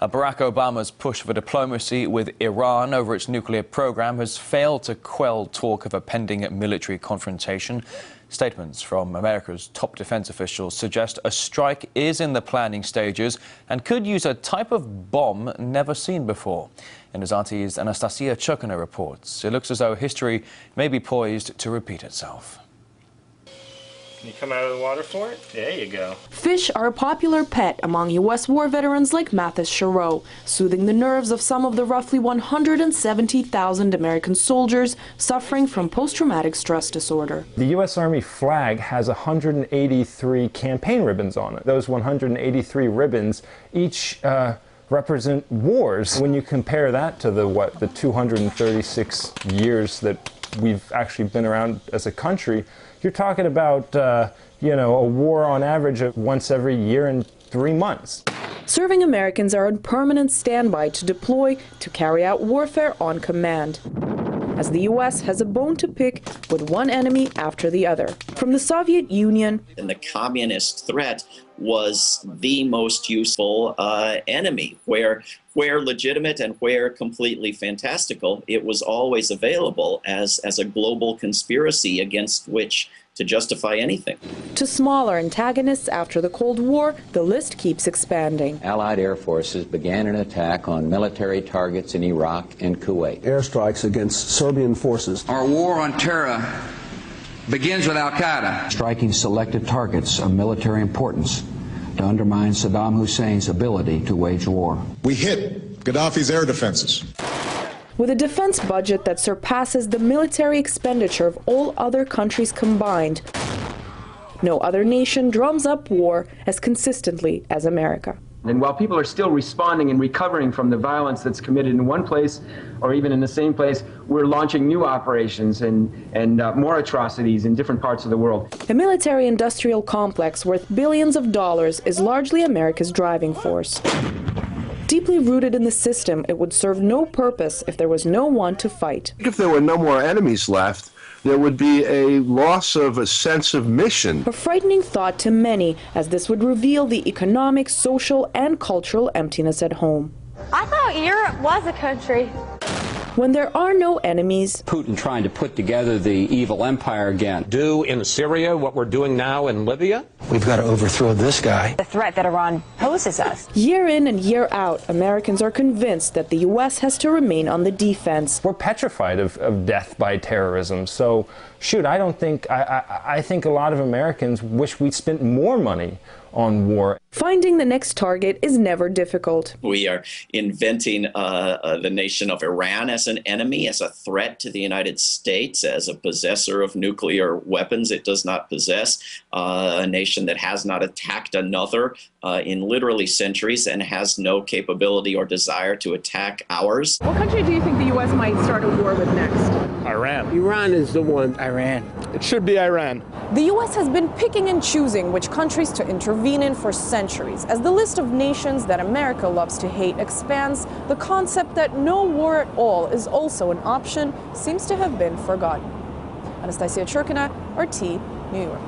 Barack Obama's push for diplomacy with Iran over its nuclear program has failed to quell talk of a pending military confrontation. Statements from America's top defense officials suggest a strike is in the planning stages and could use a type of bomb never seen before. NSRT's Anastasia Chukina reports. It looks as though history may be poised to repeat itself. Can you come out of the water for it? There you go. Fish are a popular pet among U.S. war veterans like Mathis Chereau, soothing the nerves of some of the roughly 170,000 American soldiers suffering from post-traumatic stress disorder. The U.S. Army flag has 183 campaign ribbons on it. Those 183 ribbons each represent wars. When you compare that to the 236 years that we've actually been around as a country, you're talking about, a war on average of once every year and 3 months. Serving Americans are on permanent standby to deploy to carry out warfare on command, as the U.S. has a bone to pick with one enemy after the other. From the Soviet Union, and the communist threat was the most useful enemy, where legitimate and where completely fantastical, it was always available as a global conspiracy against which to justify anything. To smaller antagonists after the Cold War, the list keeps expanding. Allied air forces began an attack on military targets in Iraq and Kuwait. Airstrikes against Serbian forces. Our war on terror begins with al-Qaeda. Striking selected targets of military importance to undermine Saddam Hussein's ability to wage war. We hit Gaddafi's air defenses. With a defense budget that surpasses the military expenditure of all other countries combined, no other nation drums up war as consistently as America. And while people are still responding and recovering from the violence that's committed in one place or even in the same place, we're launching new operations and more atrocities in different parts of the world. A military-industrial complex worth billions of dollars is largely America's driving force. Deeply rooted in the system, it would serve no purpose if there was no one to fight. If there were no more enemies left, there would be a loss of a sense of mission. A frightening thought to many, as this would reveal the economic, social, and cultural emptiness at home. I thought Europe was a country. When there are no enemies, Putin trying to put together the evil empire again. Do in Syria what we're doing now in Libya? We've got to overthrow this guy. The threat that Iran poses us. Year in and year out, Americans are convinced that the U.S. has to remain on the defense. We're petrified of death by terrorism. So, shoot, I think a lot of Americans wish we'd spent more money on war. Finding the next target is never difficult. We are inventing the nation of Iran as an enemy, as a threat to the United States, as a possessor of nuclear weapons it does not possess, a nation that has not attacked another in literally centuries and has no capability or desire to attack ours. What country do you think the U.S. might start a war with next? Iran. Iran is the one. Iran. It should be Iran. The U.S. has been picking and choosing which countries to intervene in for centuries. As the list of nations that America loves to hate expands, the concept that no war at all is also an option seems to have been forgotten. Anastasia Chukina, RT, New York.